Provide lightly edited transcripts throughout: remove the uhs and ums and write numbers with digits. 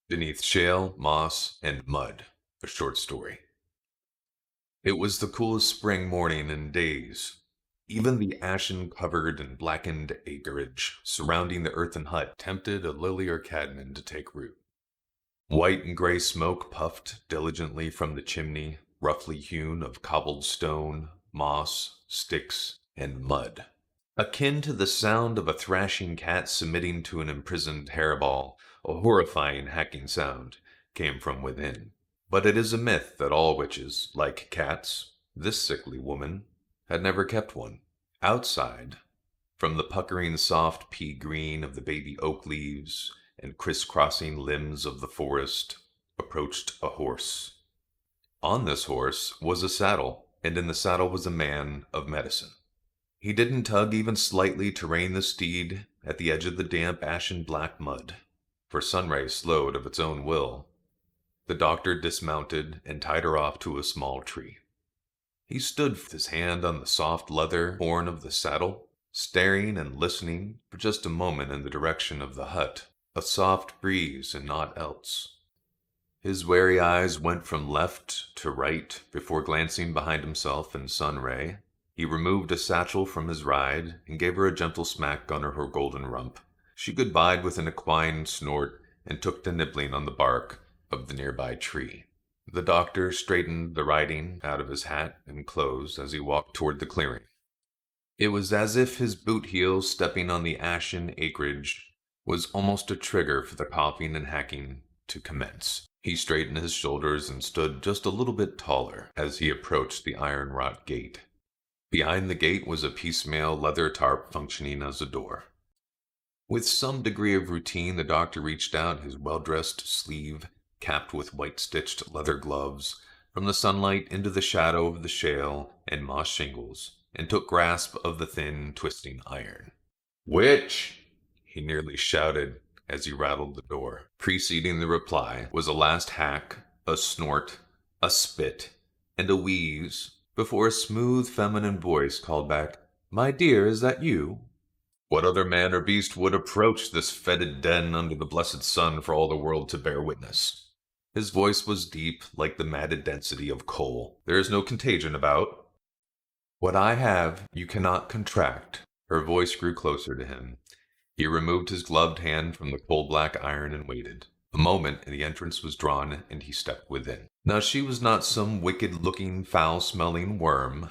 Beneath Shale, Moss, and Mud, a short story. It was the coolest spring morning in days. Even the ashen-covered and blackened acreage surrounding the earthen hut tempted a lily or cadman to take root. White and gray smoke puffed diligently from the chimney, roughly hewn of cobbled stone, moss, sticks, and mud. Akin to the sound of a thrashing cat submitting to an imprisoned hairball, a horrifying hacking sound came from within. But it is a myth that all witches, like cats, this sickly woman had never kept one. Outside, from the puckering soft pea green of the baby oak leaves and crisscrossing limbs of the forest, approached a horse. On this horse was a saddle, and in the saddle was a man of medicine. He didn't tug even slightly to rein the steed at the edge of the damp, ashen-black mud, for Sunray slowed of its own will. The doctor dismounted and tied her off to a small tree. He stood with his hand on the soft leather horn of the saddle, staring and listening for just a moment in the direction of the hut, a soft breeze and naught else. His wary eyes went from left to right before glancing behind himself in Sunray. He removed a satchel from his ride and gave her a gentle smack on her golden rump. She goodbyed with an equine snort and took to nibbling on the bark of the nearby tree. The doctor straightened the writing out of his hat and clothes as he walked toward the clearing. It was as if his boot heels stepping on the ashen acreage was almost a trigger for the coughing and hacking to commence. He straightened his shoulders and stood just a little bit taller as he approached the iron-wrought gate. Behind the gate was a piecemeal leather tarp functioning as a door. With some degree of routine, the doctor reached out his well-dressed sleeve, capped with white-stitched leather gloves, from the sunlight into the shadow of the shale and moss shingles, and took grasp of the thin, twisting iron. "Witch!" he nearly shouted as he rattled the door. Preceding the reply was a last hack, a snort, a spit, and a wheeze, before a smooth feminine voice called back, "My dear, is that you?" What other man or beast would approach this fetid den under the blessed sun for all the world to bear witness? His voice was deep, like the matted density of coal. "There is no contagion about." "What I have, you cannot contract." Her voice grew closer to him. He removed his gloved hand from the coal-black iron and waited. A moment, and the entrance was drawn, and he stepped within. Now she was not some wicked-looking, foul-smelling worm.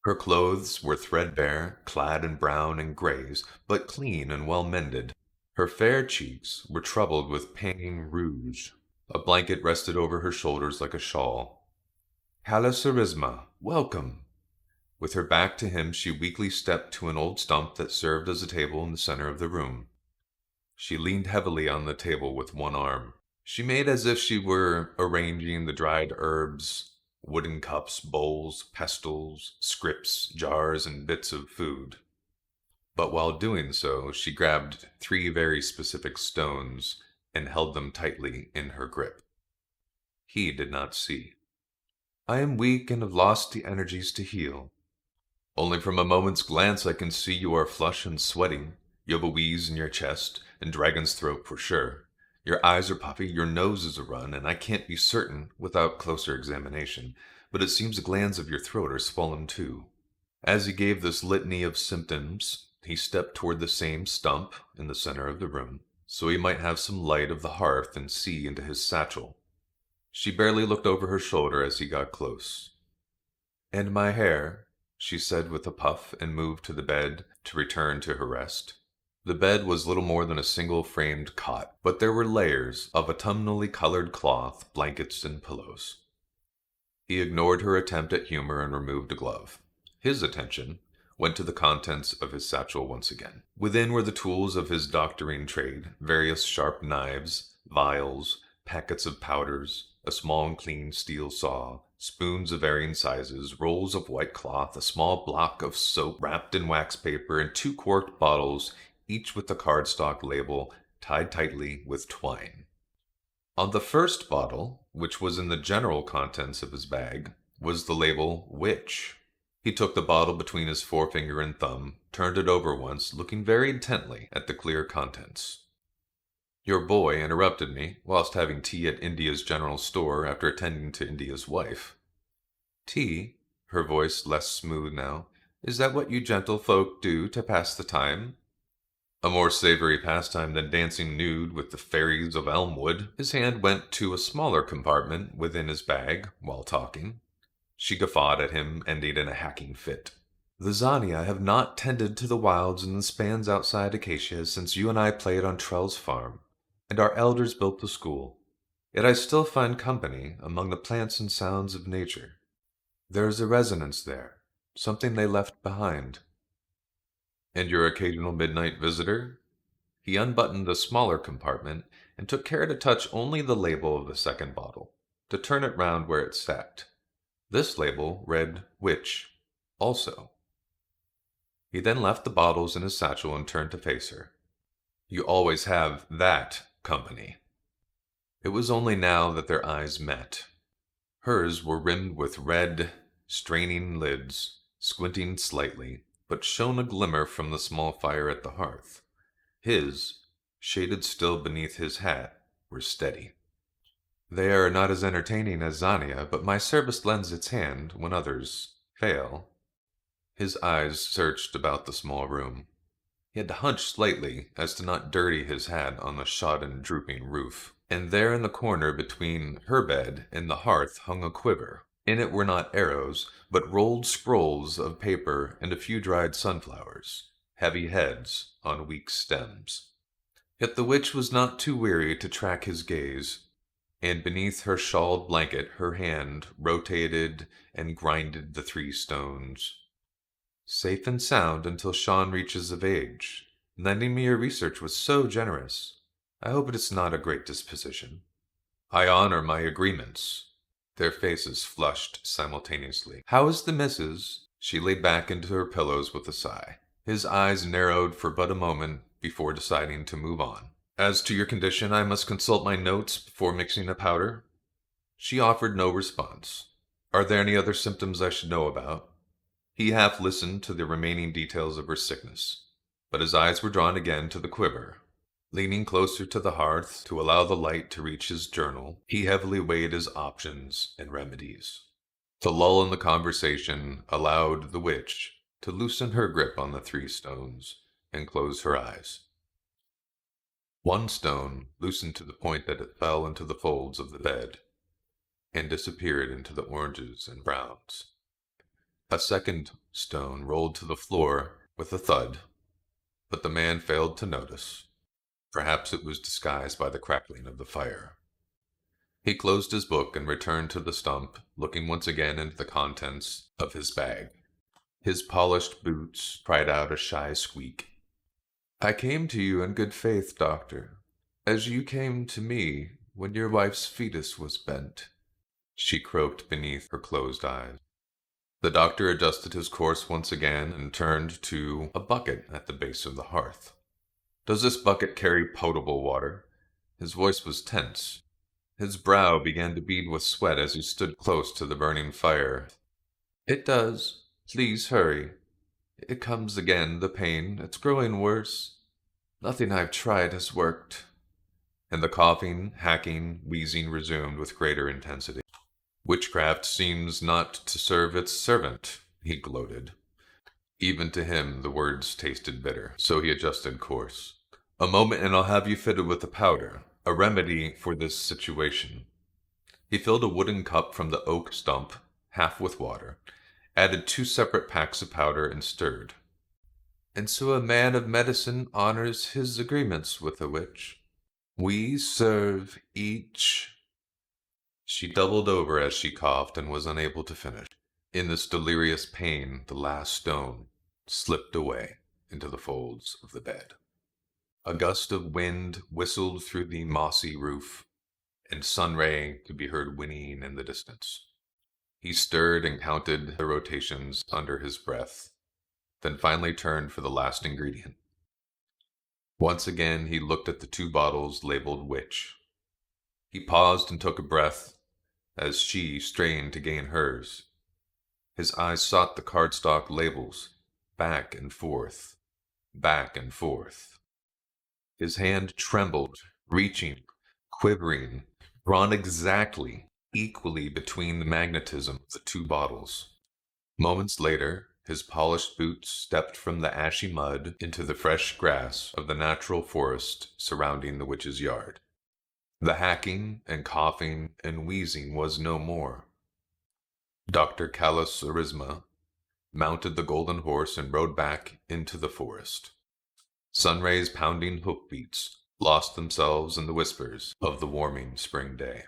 Her clothes were threadbare, clad in brown and grays, but clean and well-mended. Her fair cheeks were troubled with painting rouge. A blanket rested over her shoulders like a shawl. "Halasarisma, welcome!" With her back to him, she weakly stepped to an old stump that served as a table in the center of the room. She leaned heavily on the table with one arm. She made as if she were arranging the dried herbs, wooden cups, bowls, pestles, scrips, jars, and bits of food. But while doing so, she grabbed 3 very specific stones and held them tightly in her grip. He did not see. "I am weak and have lost the energies to heal. Only from a moment's glance I can see you are flush and sweating. You have a wheeze in your chest, and dragon's throat for sure. Your eyes are puffy, your nose is a run, and I can't be certain without closer examination, but it seems the glands of your throat are swollen too." As he gave this litany of symptoms, he stepped toward the same stump in the center of the room, so he might have some light of the hearth and see into his satchel. She barely looked over her shoulder as he got close. "And my hair," she said with a puff, and moved to the bed to return to her rest. The bed was little more than a single framed cot, but there were layers of autumnally colored cloth, blankets, and pillows. He ignored her attempt at humor and removed a glove. His attention went to the contents of his satchel once again. Within were the tools of his doctoring trade, various sharp knives, vials, packets of powders, a small and clean steel saw, spoons of varying sizes, rolls of white cloth, a small block of soap wrapped in wax paper, and 2 corked bottles, each with a cardstock label tied tightly with twine. On the first bottle, which was in the general contents of his bag, was the label "Witch." He took the bottle between his forefinger and thumb, turned it over once, looking very intently at the clear contents. Your boy interrupted me whilst having tea at India's general store after attending to India's wife. Tea, her voice less smooth now, is that what you gentlefolk do to pass the time? A more savory pastime than dancing nude with the fairies of Elmwood. His hand went to a smaller compartment within his bag while talking. She guffawed at him, ending in a hacking fit. The Zania have not tended to the wilds and the spans outside Acacia since you and I played on Trell's farm, and our elders built the school. Yet I still find company among the plants and sounds of nature. There is a resonance there, something they left behind. And your occasional midnight visitor? He unbuttoned the smaller compartment and took care to touch only the label of the second bottle, to turn it round where it sat. This label read Witch, also. He then left the bottles in his satchel and turned to face her. You always have that company. It was only now that their eyes met. Hers were rimmed with red, straining lids, squinting slightly, but shone a glimmer from the small fire at the hearth. His, shaded still beneath his hat, were steady. They are not as entertaining as Zania, but my service lends its hand when others fail. His eyes searched about the small room. He had to hunch slightly as to not dirty his hat on the shodden, drooping roof. And there in the corner between her bed and the hearth hung a quiver. In it were not arrows, but rolled scrolls of paper and a few dried sunflowers, heavy heads on weak stems. Yet the witch was not too weary to track his gaze, and beneath her shawled blanket her hand rotated and grinded the 3 stones. Safe and sound until Sean reaches of age. Lending me your research was so generous. I hope it is not a great disposition. I honor my agreements. Their faces flushed simultaneously. How is the missus? She lay back into her pillows with a sigh. His eyes narrowed for but a moment before deciding to move on. As to your condition, I must consult my notes before mixing a powder. She offered no response. Are there any other symptoms I should know about? He half listened to the remaining details of her sickness, but his eyes were drawn again to the quiver. Leaning closer to the hearth to allow the light to reach his journal, he heavily weighed his options and remedies. The lull in the conversation allowed the witch to loosen her grip on the 3 stones and close her eyes. One stone loosened to the point that it fell into the folds of the bed and disappeared into the oranges and browns. A second stone rolled to the floor with a thud, but the man failed to notice. Perhaps it was disguised by the crackling of the fire. He closed his book and returned to the stump, looking once again into the contents of his bag. His polished boots cried out a shy squeak. I came to you in good faith, doctor, as you came to me when your wife's fetus was bent, she croaked beneath her closed eyes. The doctor adjusted his course once again and turned to a bucket at the base of the hearth. Does this bucket carry potable water? His voice was tense. His brow began to bead with sweat as he stood close to the burning fire. It does. Please hurry. It comes again, the pain. It's growing worse. Nothing I've tried has worked. And the coughing, hacking, wheezing resumed with greater intensity. Witchcraft seems not to serve its servant, he gloated. Even to him the words tasted bitter, so he adjusted course. A moment and I'll have you fitted with a powder, a remedy for this situation. He filled a wooden cup from the oak stump, half with water, added 2 separate packs of powder, and stirred. And so a man of medicine honors his agreements with a witch. We serve each. She doubled over as she coughed and was unable to finish. In this delirious pain, the last stone slipped away into the folds of the bed. A gust of wind whistled through the mossy roof, and Sunray could be heard whinnying in the distance. He stirred and counted the rotations under his breath, then finally turned for the last ingredient. Once again he looked at the 2 bottles labeled Witch. He paused and took a breath as she strained to gain hers. His eyes sought the cardstock labels, back and forth, back and forth. His hand trembled reaching, quivering, drawn exactly, equally between the magnetism of the two bottles. Moments later, his polished boots stepped from the ashy mud into the fresh grass of the natural forest surrounding the witch's yard. The hacking and coughing and wheezing was no more. Dr. Charisma mounted the golden horse and rode back into the forest. Sunray's pounding hoofbeats lost themselves in the whispers of the warming spring day.